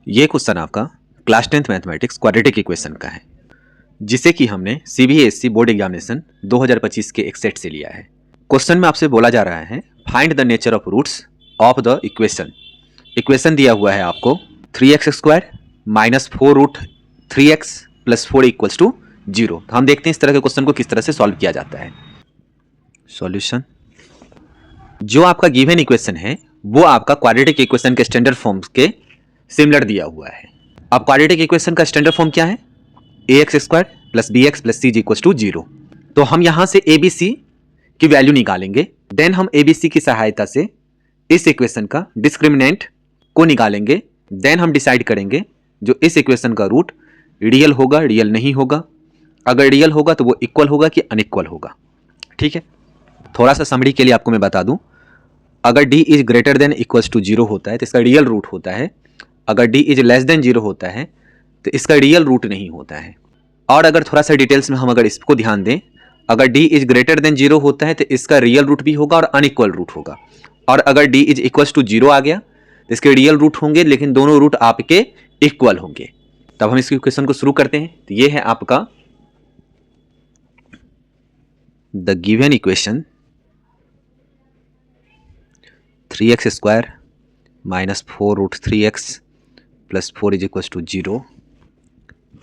ये क्वेश्चन आपका class 10th mathematics quadratic equation का है, जिसे कि हमने सीबीएसई बोर्ड एग्जामिनेशन 2025 के एक सेट से लिया है। क्वेश्चन में आपसे बोला जा रहा है find the nature of roots of the equation. Equation दिया हुआ है आपको 3x² minus 4 root 3x plus 4 equals to 0। हम देखते हैं इस तरह के क्वेश्चन को किस तरह से सॉल्व किया जाता है। सॉल्यूशन, जो आपका गिवन इक्वेशन है वो आपका क्वाड्रेटिक इक्वेशन के स्टैंडर्ड फॉर्म के सिमिलर दिया हुआ है। अब क्वाड्रेटिक इक्वेशन का स्टैंडर्ड फॉर्म क्या है? ax² plus bx plus c equals to 0। तो हम यहां से abc की वैल्यू निकालेंगे, देन हम abc की सहायता से इस इक्वेशन का डिस्क्रिमिनेंट को निकालेंगे, देन हम डिसाइड करेंगे जो इस इक्वेशन का रूट रियल होगा, रियल नहीं होगा। अगर रियल होगा तो वो इक्वल होगा कि अनइक्वल होगा। ठीक है, थोड़ा सा समरी के लिए आपको मैं बता दूं, अगर d is greater than equals to 0 होता है तो इसका रियल रूट होता है। अगर d इज लेस देन 0 होता है तो इसका रियल रूट नहीं होता है। और अगर थोड़ा सा डिटेल्स में हम अगर इसको ध्यान दें, अगर d इज ग्रेटर देन 0 होता है तो इसका रियल रूट भी होगा और अनइक्वल रूट होगा। और अगर d इज इक्वल्स टू 0 आ गया तो इसके रियल रूट होंगे, लेकिन दोनों रूट आपके इक्वल होंगे। तब हम इस क्वेश्चन को शुरू करते हैं। तो ये है आपका the given equation 3x² minus 4 root 3x plus 4 is equals to 0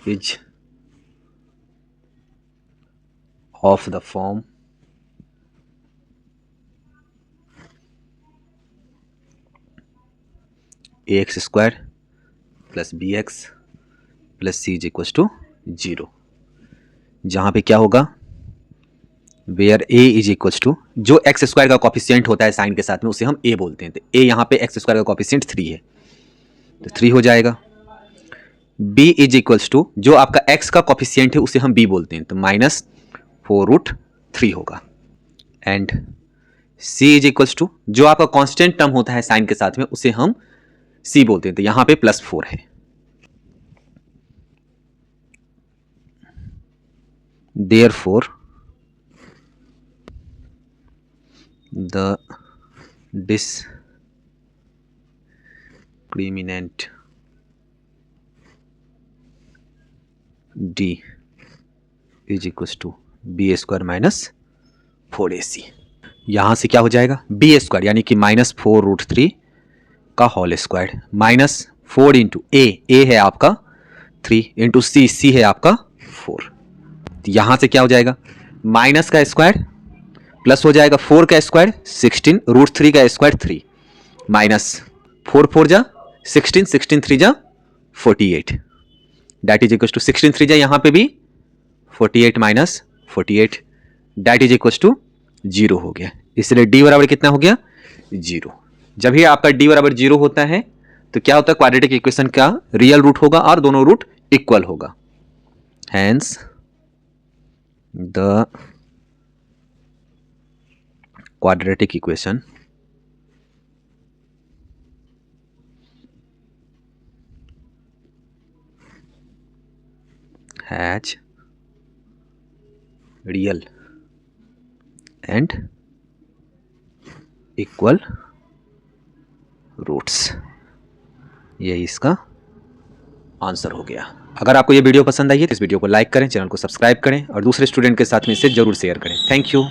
is of the form ax² plus bx plus c is equals to 0, जहां पे क्या होगा, where a is equals to, जो x² का कॉफिशिएंट होता है साइन के साथ में उसे हम a बोलते हैं। तो a यहाँ पे x² का कॉफिशिएंट 3 है तो 3 हो जाएगा। b इज इक्वल्स टू, जो आपका x का कॉफिशिएंट है उसे हम b बोलते हैं, तो माइनस 4 रूट 3 होगा। And c is equals to, जो आपका कांस्टेंट टर्म होता है साइन के साथ में उसे हम c बोलते हैं, तो यहां पे प्लस 4 है। Therefore the discriminant d is equals to b² minus 4ac। यहां से क्या हो जाएगा, b² यानी कि माइनस 4 रूट 3 का whole square minus 4 into a है आपका 3 इंटू c है आपका 4। तो यहां से क्या हो जाएगा, माइनस का स्क्वायर प्लस हो जाएगा 4 का स्क्वायर 16 रूट 3 का स्क्वायर 3 माइनस 4 4 जा 16 16 3 जा 48 दैट इज इक्वल टू 16 3 जा यहाँ पे भी 48 minus 48 that is equal to 0 हो गया। इसलिए d बराबर कितना हो गया, 0। जब ही आपका d बराबर 0 होता है तो क्या होता है, क्वाड्रेटिक इक्वेशन का रियल रूट होगा और दोनों रूट इक्वल होगा। Hence the quadratic equation has real and equal roots। यही इसका आंसर हो गया। अगर आपको ये वीडियो पसंद आई है तो इस वीडियो को लाइक करें, चैनल को सब्सक्राइब करें और दूसरे स्टूडेंट के साथ में इसे जरूर शेयर करें। Thank you.